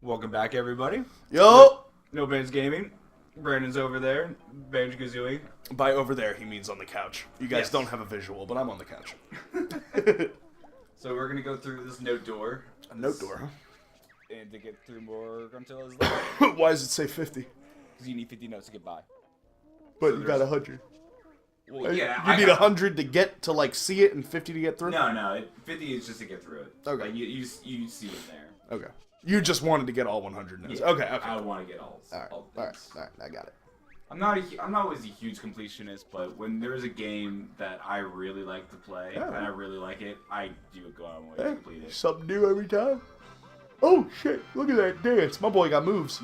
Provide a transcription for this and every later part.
Welcome back, everybody. Yo! No Bands Gaming. Brandon's over there. Banjo Kazooie. By over there, he means on the couch. You guys Yes. don't have a visual, but I'm on the couch. So we're gonna go through this note door. A note door, huh? And to get through more until it's level. Why does it say 50? Because you need 50 notes to get by. But So you got there's- 100. Well, yeah. You need 100 to get to, like, see it and 50 to get through? No. 50 is just to get through it. Okay. Like, you see it there. Okay. You just wanted to get all 100 notes. Yeah, Okay. I want to get all Alright, things. alright, I got it. I'm not always a huge completionist, but when there's a game that I really like to play and I really like it, I do go on my way to complete it. Something new every time. Oh, shit. Look at that dance. My boy got moves.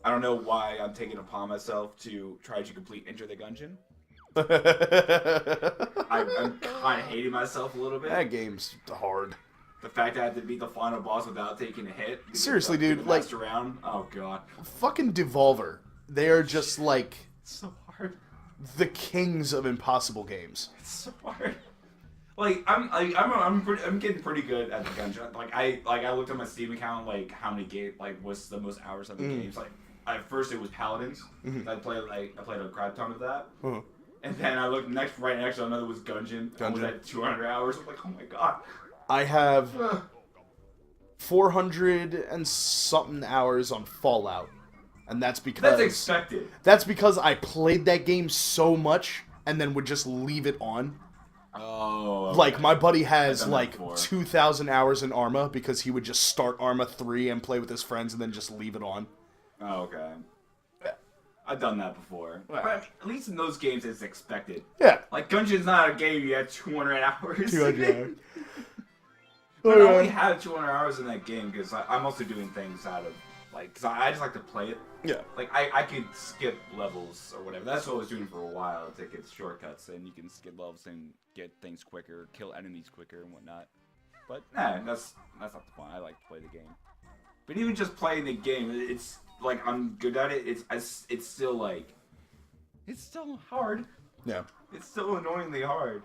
I don't know why I'm taking it upon myself to try to complete Enter the Gungeon. I'm kind of hating myself a little bit. That game's hard. The fact that I had to beat the final boss without taking a hit. Seriously, dude, the like- last round. Oh god, Fucking Devolver. They are just, like, it's so hard. the kings of impossible games. It's so hard. Like I'm getting pretty good at the gungeon. Like I looked at my Steam account, like how many what's the most hours of the games. Like at first it was Paladins. I played a crap ton of that. And then I looked right next to another was Gungeon. I was at 200 hours. I'm like, oh my god. I have 400 and something hours on Fallout, and that's because That's expected. I played that game so much and then would just leave it on. Oh. Okay. Like my buddy has done that like before. 2,000 hours in Arma because he would just start Arma 3 and play with his friends and then just leave it on. Oh, okay. I've done that before. But at least in those games, it's expected. Yeah. Like, Gungeon's not a game you have 200 hours. 200 hours. But I only had 200 hours in that game because I'm also doing things out of, like, because I just like to play it. Yeah. Like, I could skip levels or whatever. That's what I was doing for a while to get shortcuts, and you can skip levels and get things quicker, kill enemies quicker and whatnot. But, nah, that's not the point. I like to play the game. But even just playing the game, it's, like, I'm good at it. It's still, like, it's still hard. Yeah. It's still annoyingly hard.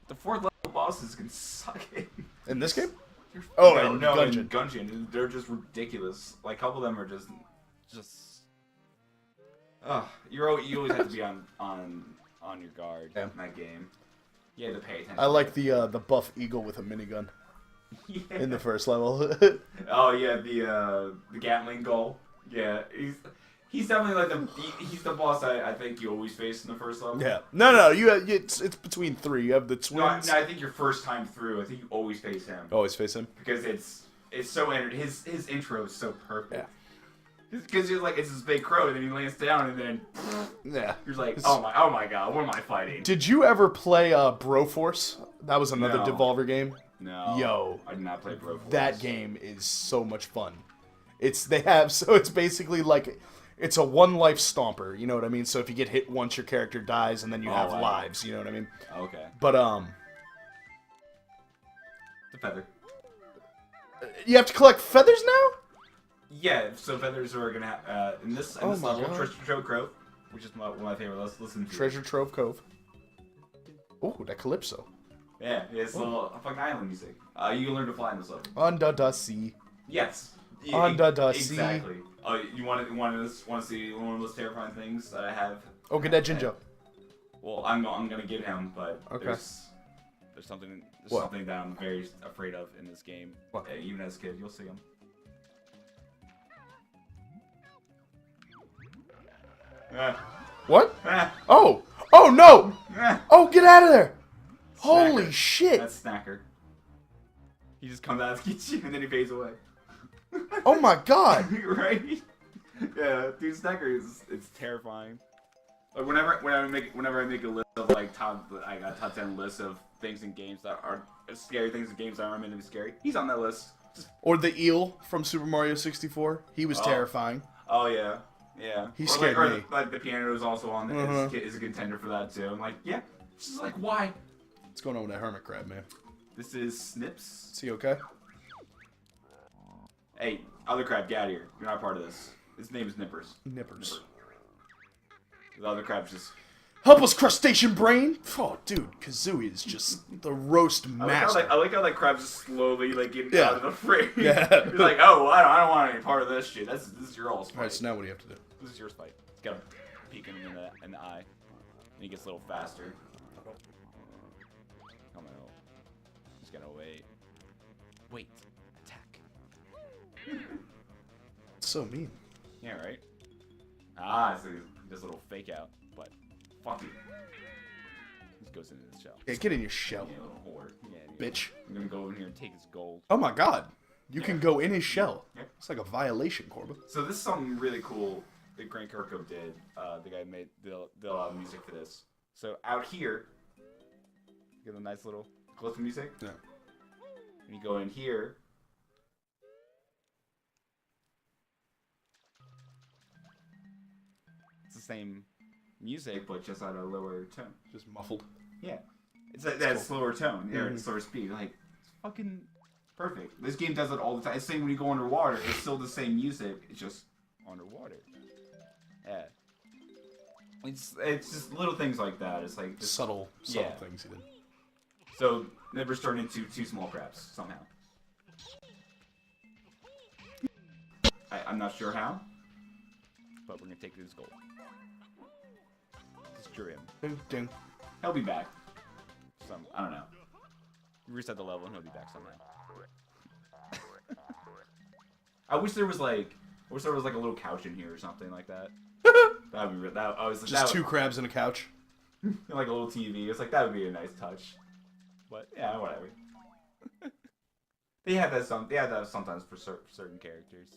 The fourth level bosses can suck it. In this game? In Gungeon. Gungeon. They're just ridiculous. Like, a couple of them are just. You always have to be on your guard in that game. You have to pay attention. I like the buff eagle with a minigun in the first level. Oh yeah, the Gatling Gull. Yeah, he's definitely like he's the boss I think you always face in the first level. Yeah. No. It's between three. You have the twins. No, I think your first time through, I think you always face him. Always face him. Because it's so his intro is so perfect. Yeah. Because you're like, it's this big crow, and then he lands down, and then Yeah. you're like, oh my god, what am I fighting? Did you ever play Broforce? That was another No. Devolver game. No. Yo. I did not play Broforce. That game is so much fun. It's basically like it's a one life stomper, you know what I mean? So if you get hit once, your character dies, and then you have wow. lives, you know what I mean? Okay. But The feather. you have to collect feathers now? Yeah, so feathers are gonna have, in this level, God. Treasure Trove Grove, which is one of my favorite. Let's listen to Treasure Trove Cove. Oh, that Calypso. Yeah, it's a little fucking island music. You can learn to fly in this level. Under the sea. Yes. Under the sea. Exactly. Oh, you want to see one of those terrifying things that I have? Oh, get that Jinjo. Well, I'm gonna get him, but Okay. there's something that I'm very afraid of in this game. What? Even as a kid, you'll see him. What? Ah, Oh! Oh no! ah. Oh, get out of there! Holy Snacker. shit! That's Snacker. He just comes out and gets you, and then he fades away. Oh my god! Right? Yeah, dude, Snacker it's terrifying. Like whenever I make a list of like I got top 10 lists of things in games that are scary things in games that aren't meant to be scary. He's on that list. Just, Or the eel from Super Mario 64. He was terrifying. oh yeah, yeah. He Or scared like, me. Like the piano is also on. Is a contender for that too. I'm like, yeah. It's just like why? What's going on with that hermit crab, man? This is Snips. Is he okay? Hey, other crab, get out of here. You're not part of this. His name is Nippers. Nippers. The other crab's just Help us, crustacean brain! Oh, dude, Kazooie is just the roast master. I like how like crabs just slowly like getting Yeah. out of the frame. Yeah. He's like, oh, well, I don't want any part of this shit. This is your all's fight. Alright, so now what do you have to do? This is your fight. Gotta peek him in the eye. And he gets a little faster. Come on. Just gotta wait. Wait. Attack. It's so mean. Yeah, right? Ah, so this little fake out. But, fuck you. Just goes into the shell. Yeah, get in your shell, Yeah, little whore. Yeah, bitch. I'm gonna go in here and take his gold. Oh my god. You can go in his shell. Yeah. It's like a violation, Corbin. So this is something really cool that Grant Kirkhope did. The guy made the music for this. So out here, you get a nice little clip of music. Yeah. And you go in here. It's the same music, but just at a lower tone. Just muffled. Yeah. It's that slower tone, or slower speed. Like, it's fucking perfect. This game does it all the time. It's the same when you go underwater. It's still the same music. It's just underwater. Yeah. It's just little things like that. It's like just, subtle things he did. So Nibbers turned into 2 small crabs somehow. I'm not sure how, but we're gonna take this gold. Destroy him. Ding, ding. He'll be back. I don't know. Reset the level and he'll be back somehow. I wish there was like a little couch in here or something like that. That would be real. Just 2 crabs and a couch. Like a little TV. It's like that would be a nice touch. But yeah, whatever. They have that sometimes for certain characters.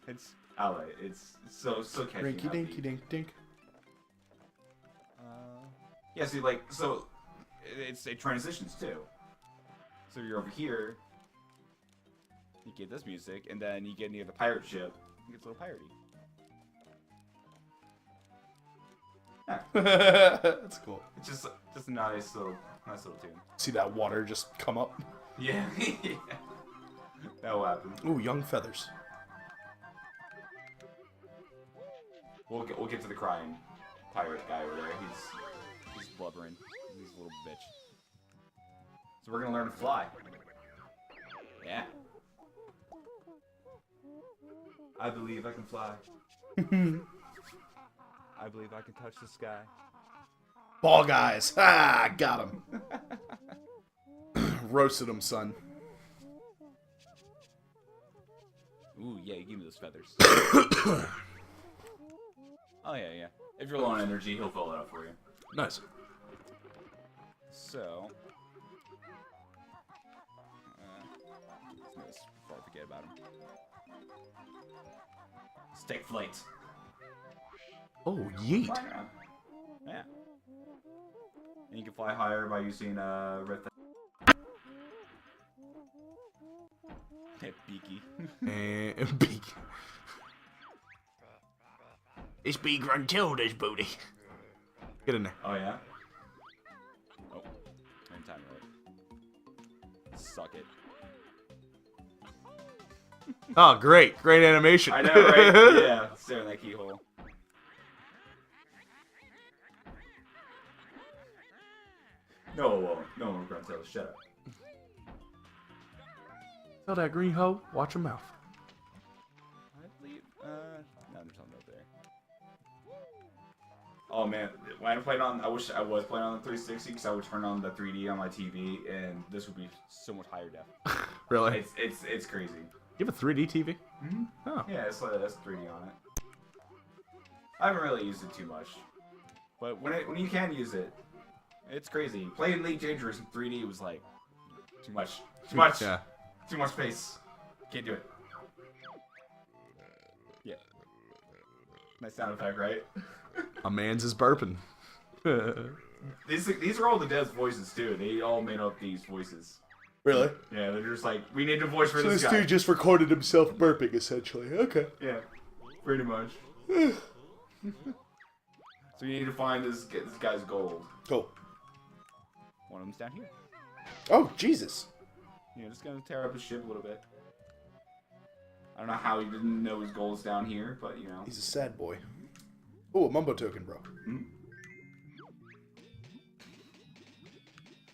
It's so catchy. Rinky dinky dink dink. Yeah, see, it transitions too. So you're over here, you get this music, and then you get near the pirate ship, it gets a little piratey. Yeah. That's cool. It's just a nice little tune. See that water just come up? Yeah. That will happen. Ooh, young feathers. We'll get to the crying pirate guy over there. He's blubbering. He's a little bitch. So we're gonna learn to fly. Yeah. I believe I can fly. I believe I can touch the sky. Ball guys. Ah, got him. Roasted him, son. Ooh, yeah, give me those feathers. Oh, yeah. If you're low on energy, he'll fill it up for you. Nice. So... let's forget about him. Let's take flight. Oh, yeet. Yeah. And you can fly higher by using red. Beaky. And beak. It's Big Gruntilda's booty. Get in there. Oh yeah. Oh, in time, right? Suck it. Oh, great animation. I know, right? Yeah, stare in that keyhole. No one will Gruntilda. Shut up. Tell that green hoe, watch her mouth. I believe, no, there's something up there. Oh man, when I played on, I wish I was playing on the 360 because I would turn on the 3D on my TV and this would be so much higher def. Really? It's crazy. You have a 3D TV? Mm-hmm. Oh. Yeah, that's 3D on it. I haven't really used it too much, but when you can use it, it's crazy. Playing Elite Dangerous in 3D was like too much. Yeah. Too much space. Can't do it. Yeah. Nice sound effect, right? A man's is burping. These are all the devs' voices too. They all made up these voices. Really? Yeah, they're just like, we need a voice for So this this guy. dude just recorded himself burping, essentially. Okay. Yeah, pretty much. So you need to find this guy's gold. Cool. One of them's down here. Oh, Jesus. Yeah, just gonna tear up his ship a little bit. I don't know how he didn't know his goals down here, but you know. He's a sad boy. Oh, a Mumbo token, bro. Hmm?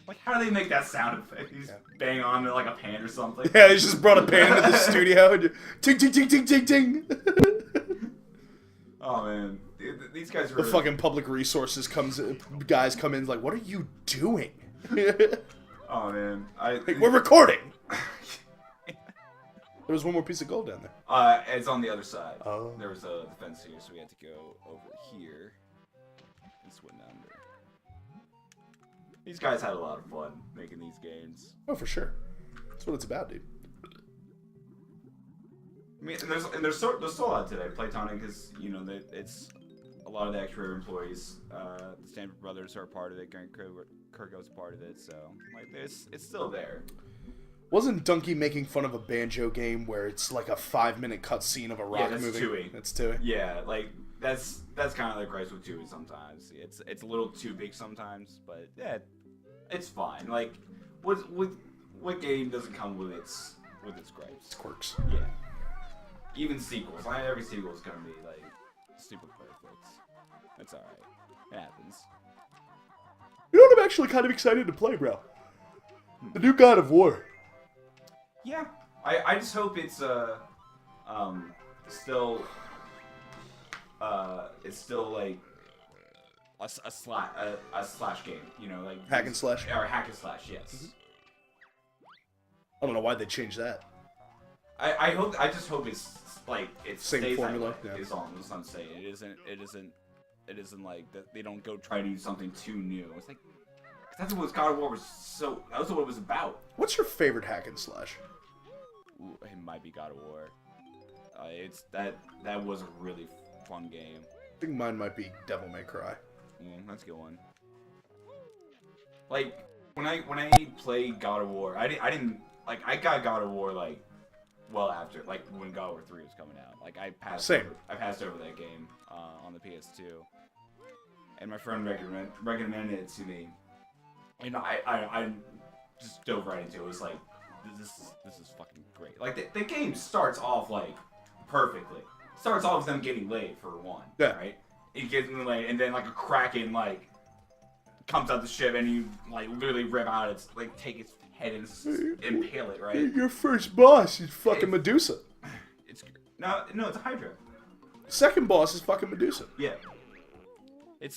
Like, how do they make that sound effect? He's bang on like a pan or something. Yeah, he just brought a pan into the studio and ting, ting, ting, ting, ting, ting. Oh man, these guys are the fucking public resources guys come in like, what are you doing? Oh man, hey, we're recording. There was one more piece of gold down there. It's on the other side. Oh. There was a defense here, so we had to go over here and swim down there. These guys had a lot of fun making these games. Oh, for sure. That's what it's about, dude. I mean, and there's still a lot today. Playtonic is, you know, it's a lot of the extra employees. The Stanford brothers are a part of it. Grant Kirko's a part of it. So like, it's still there. Wasn't Donkey making fun of a Banjo game where it's like a 5-minute cutscene of a rock moving? Yeah, that's Tui. That's Tui. Yeah, like that's kind of the price with Tui sometimes. It's a little too big sometimes, but yeah, it's fine. Like, what game doesn't come with its gripes? It's quirks. Yeah. Even sequels. Not every sequel is gonna be like super perfect. That's alright. It happens. You know what I'm actually kind of excited to play, bro? The new God of War. Yeah. I just hope it's still like a slash game, you know, like hack and slash. Or hack and slash, yes. Mm-hmm. I don't know why they changed that. I just hope it's like it's same formula. Yeah. Is all I'm saying. It isn't like that. They don't go try to do something too new. It's like that's what God of War was so. That's what it was about. What's your favorite hack and slash? Ooh, it might be God of War. It's that was a really fun game. I think mine might be Devil May Cry. That's a good one. Like when I played God of War, I didn't like I got God of War like well after like when God of War 3 was coming out. Like I passed over that game on the PS2, and my friend recommended it to me, and I just dove right into it. It was like this is fucking great. Like the game starts off like perfectly. Starts off with them getting laid for one. Yeah. Right. It gets them laid, and then like a kraken like comes out the ship, and you like literally rip out its like take its head and impale it. Right. Your first boss is fucking Medusa. It's no, it's a Hydra. Second boss is fucking Medusa. Yeah. It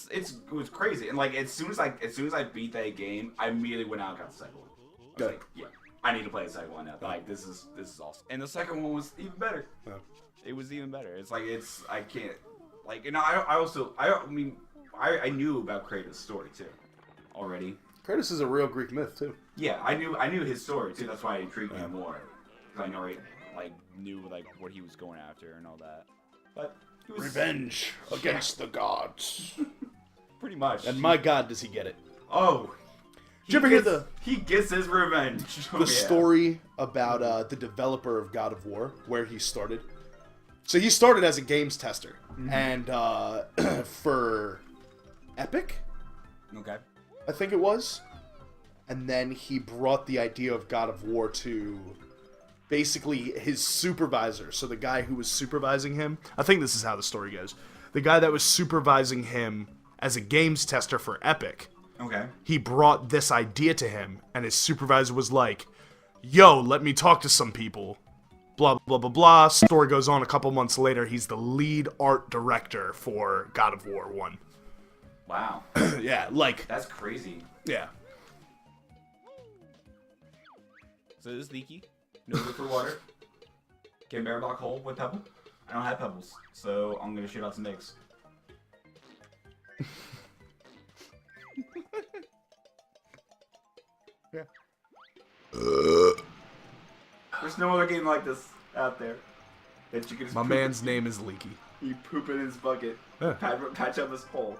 was crazy, and like as soon as I beat that game, I immediately went out and got the second one. I was like, yeah, I need to play the second one now. Like this is awesome, and the second one was even better. Yeah. It was even better. It's like I can't like, you know, I knew about Kratos' story too already. Kratos is a real Greek myth too. Yeah, I knew his story too. That's why it intrigued me more. Because I know knew like what he was going after and all that. But it was revenge against the gods. Pretty much. And my god, does he get it? Oh. Did you ever hear he gets his revenge. The story about the developer of God of War, where he started? So he started as a games tester, and for Epic, okay, I think it was, and then he brought the idea of God of War to basically his supervisor. So the guy who was supervising him, I think this is how the story goes. The guy that was supervising him as a games tester for Epic, okay, he brought this idea to him, and his supervisor was like, "Yo, let me talk to some people." Blah, blah, blah, blah. Story goes on. A couple months later, he's the lead art director for God of War 1. Wow. Yeah, like... That's crazy. Yeah. So this is leaky. No good for water. Can bear block hole with pebble. I don't have pebbles, so I'm going to shoot out some eggs. Yeah. There's no other game like this out there that you can just My man's name is Leaky. You poop in his bucket, patch up his hole.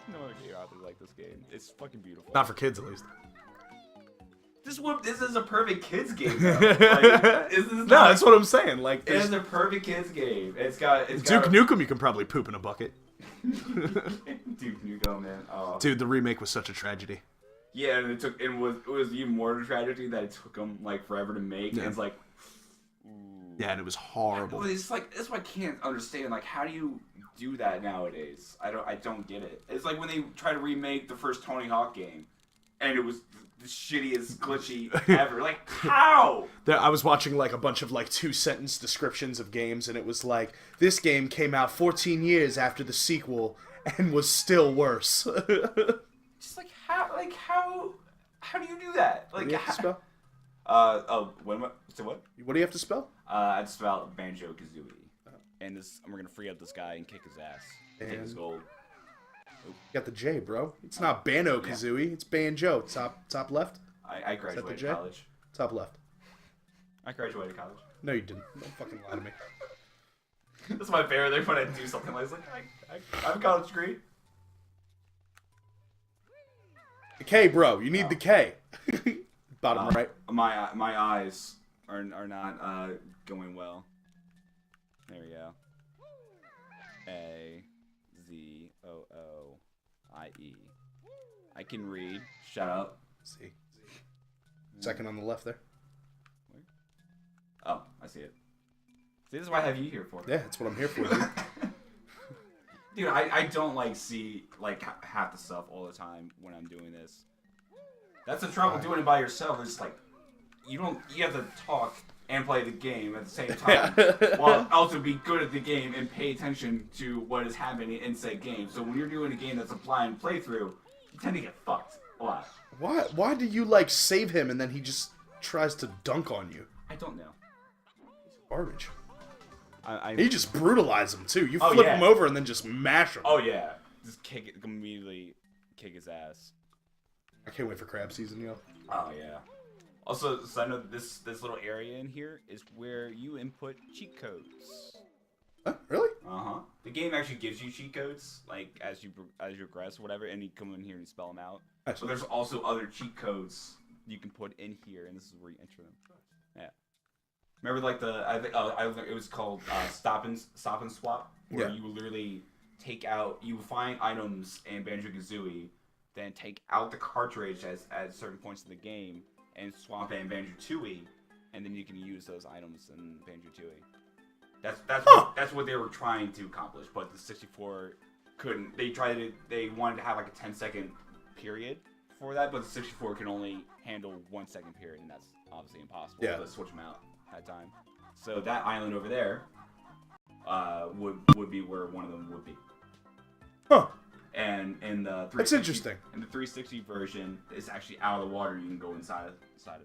There's no other game out there like this game. It's fucking beautiful. Not for kids, at least. This is a perfect kids game. Though. No, that's what I'm saying. Like, it is a perfect kids game. It's got Duke Nukem. You can probably poop in a bucket. Duke Nukem, man. Oh. Dude, the remake was such a tragedy. Yeah, and it was even more of a tragedy that it took them like forever to make. Yeah. And it's like, Ooh. Yeah, and it was horrible. Well, it's like that's what I can't understand. Like, how do you do that nowadays? I don't get it. It's like when they try to remake the first Tony Hawk game, and it was the shittiest glitchy ever. Like, how? I was watching like a bunch of like 2-sentence descriptions of games, and it was like, this game came out 14 years after the sequel and was still worse. Just like how do you do that? Like, what do you have to spell? So what? What do you have to spell? I had to spell Banjo Kazooie. And we're gonna free up this guy and kick his ass. And take his gold. You got the J, bro. It's not Banjo Kazooie. It's Banjo. Top left. I graduated college. Top left. I graduated college. No, you didn't. Don't fucking lie to me. That's my favorite thing when I do something like I have a college degree. The K, bro. You need the K. Bottom right. My eyes are not going well. There we go. A-Z-O-O-I-E. I can read. Shut up. See. Second on the left there. Where? Oh, I see it. See, this is what I have you here for. Yeah, that's what I'm here for, dude. Dude, I don't see half the stuff all the time when I'm doing this. That's the trouble doing it by yourself. It's like you have to talk and play the game at the same time, while also be good at the game and pay attention to what is happening in said game. So when you're doing a game that's a blind playthrough, you tend to get fucked a lot. Why do you save him and then he just tries to dunk on you? I don't know. He's garbage. You just brutalize him too. You flip him over and then just mash him. Oh yeah, just immediately kick his ass. I can't wait for crab season, yo. Oh yeah. Also, so I know this little area in here is where you input cheat codes. Huh? Really? The game actually gives you cheat codes as you progress or whatever, and you come in here and spell them out. Nice. But there's also other cheat codes you can put in here, and this is where you enter them. Yeah. Remember it was called stop and swap, where you will literally you will find items in Banjo Kazooie, then take out the cartridge at certain points in the game and swap it in Banjo Tooie, and then you can use those items in Banjo Tooie. That's what they were trying to accomplish, but the 64 couldn't. They wanted to have a 10-second period for that, but the 64 can only handle 1 second period, and that's obviously impossible to switch them out at time. So that island over there would be where one of them would be. Huh. And in the 360, that's interesting. In the 360 version, it's actually out of the water. You can go inside of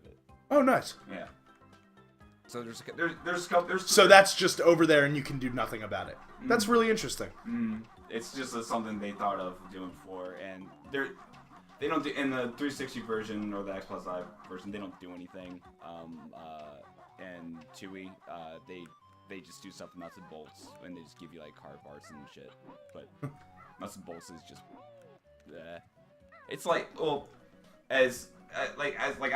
it. Oh, nice. Yeah. So there's so that's just over there, and you can do nothing about it. That's really interesting. It's just something they thought of doing before, and they don't do in the 360 version or the Xbox Live version. They don't do anything. And Chewy, they just do stuff nuts and bolts, and they just give you card parts and shit. But nuts and bolts is just, it's I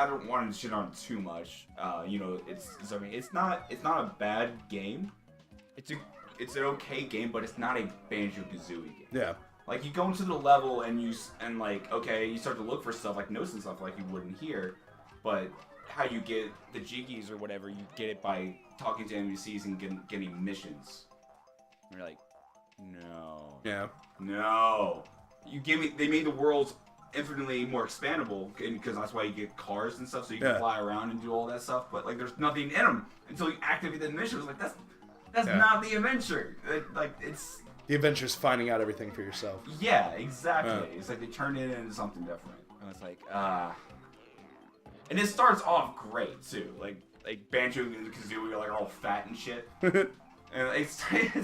don't want to shit on too much. It's not a bad game. It's an okay game, but it's not a Banjo Kazooie game. Yeah. You go into the level and you start to look for stuff notes and stuff you wouldn't hear, but how you get the jiggies or whatever, you get it by talking to NPCs and getting missions. And you're like, no. Yeah. No. They made the worlds infinitely more expandable, because that's why you get cars and stuff, so you can fly around and do all that stuff. But there's nothing in them until you activate the mission. It's that's not the adventure. It's the adventure's finding out everything for yourself. Yeah, exactly. It's they turn it into something different, and it's and it starts off great too. Like Banjo and Kazooie are all fat and shit, and it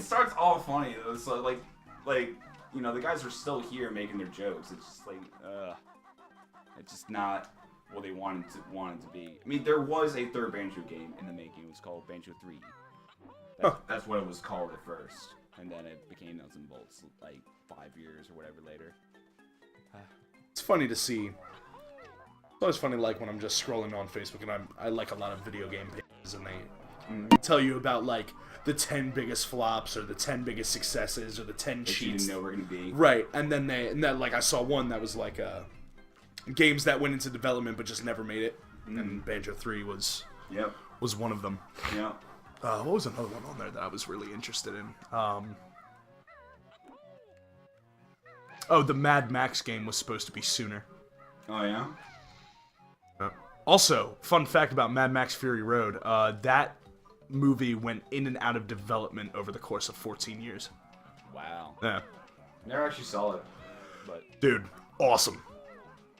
starts all funny. It's the guys are still here making their jokes. It's just it's just not what they wanted to be. I mean, there was a third Banjo game in the making. It was called Banjo 3. That's what it was called at first, and then it became Nuts and Bolts 5 years or whatever later. It's funny to see. It's always funny, when I'm just scrolling on Facebook, and I like a lot of video game pages, and they tell you about the 10 biggest flops or the 10 biggest successes or the 10 cheats you didn't know were gonna be. Right, and then I saw one that was games that went into development but just never made it, and Banjo 3 was one of them. Yeah. What was another one on there that I was really interested in? The Mad Max game was supposed to be sooner. Oh yeah. Also, fun fact about Mad Max Fury Road: that movie went in and out of development over the course of 14 years. Wow. Yeah. Never actually saw it, but Dude, awesome.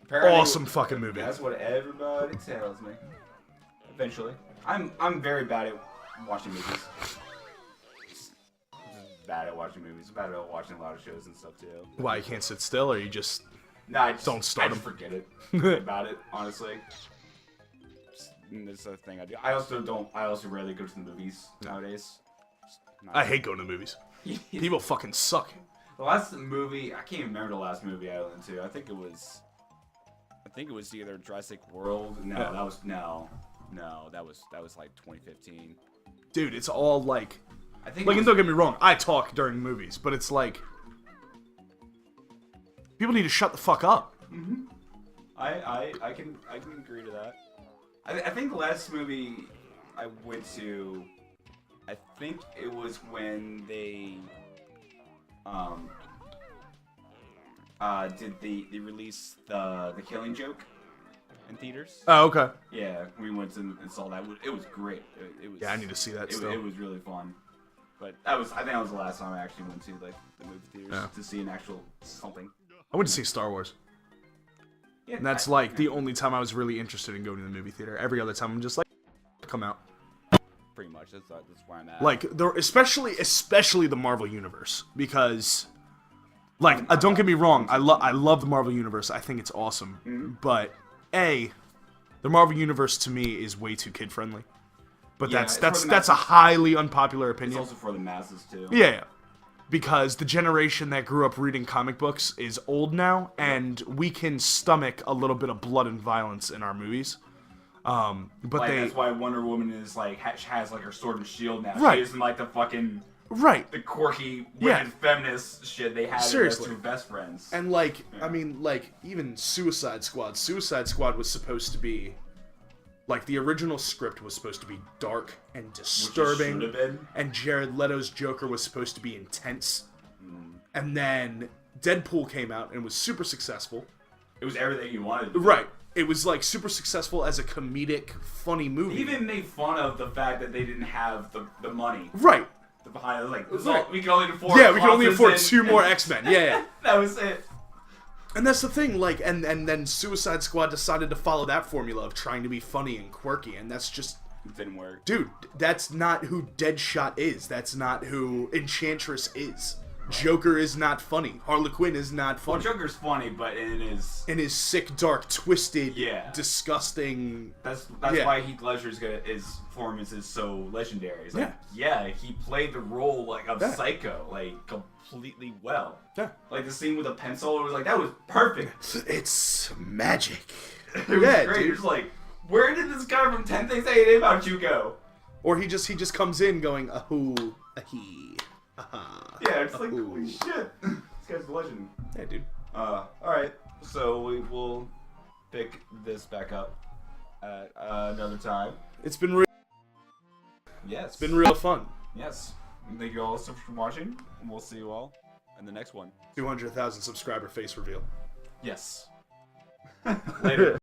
apparently, Awesome fucking movie. That's what everybody tells me. Eventually, I'm very bad at watching movies. Just bad at watching movies. Bad at watching a lot of shows and stuff too. Why, you can't sit still, or you just... Nah, I just, Don't start I just them. forget it about it, honestly. That's the thing I do. I also rarely go to the movies nowadays. I hate going to movies. People fucking suck. The last movie, I can't even remember the last movie I went to. I think it was either Jurassic World. No, Yeah. that was like 2015. Dude, it's all like... I think. Like, and don't get me wrong, I talk during movies, but it's like... People need to shut the fuck up. Mm-hmm. I can agree to that. I think the last movie I went to, I think it was when they they released the Killing Joke in theaters. Oh, okay. Yeah, we went and saw that. It was great. It was. Yeah, I need to see that still. It was really fun. But I think that was the last time I actually went to like the movie theaters to see an actual something. I went to see Star Wars. Yeah, And that's like the only time I was really interested in going to the movie theater. Every other time I'm just like, come out. pretty much. That's where I'm at. Like, especially the Marvel Universe. Because, like, don't get me wrong, I love the Marvel Universe. I think it's awesome. Mm-hmm. But, the Marvel Universe to me is way too kid-friendly. But Yeah, that's a highly unpopular it's opinion. also for the masses too. Yeah. Because the generation that grew up reading comic books is old now, and we can stomach a little bit of blood and violence in our movies. But Like, that's why Wonder Woman is like has like her sword and shield now. Right. She isn't like the fucking right. the quirky Yeah. wicked feminist shit they had Seriously. as two best friends. And like, I mean, like, even Suicide Squad. Suicide Squad was supposed to be, like, the original script was supposed to be dark and disturbing. Which it should have been. And Jared Leto's Joker was supposed to be intense. And then Deadpool came out and was super successful. It was everything you wanted. Right. It was, like, super successful as a comedic, funny movie. They even made fun of the fact that they didn't have the money. Right. The behind it was like, it's Right. all, we can only afford. Yeah, we can only Clemson afford and- 2 more X-Men. Yeah. That was it. And that's the thing, like, and then Suicide Squad decided to follow that formula of trying to be funny and quirky, and that's just... It didn't work. Dude, that's not who Deadshot is. That's not who Enchantress is. Joker is not funny. Harlequin is not Well, funny. Joker's funny, but in his sick, dark, twisted, Yeah. disgusting... that's Yeah. why Heath Ledger's his performance is so legendary. It's like, yeah, he played the role like of Yeah. Psycho like completely well. Yeah. Like the scene with the pencil, it was like that was perfect. It's magic. It was Yeah, great. dude. You're just like, where did this guy from 10 Things I Hate About You go? Or he just comes in going, ahoo, ahee, aha. Yeah, it's like, ahoo. holy shit. This guy's a legend. Yeah, dude. Alright, so we will pick this back up at another time. It's been real. Yes. It's been real fun. Yes. Thank you all so much for watching, and we'll see you all in the next one. 200,000 subscriber face reveal. Yes. Later.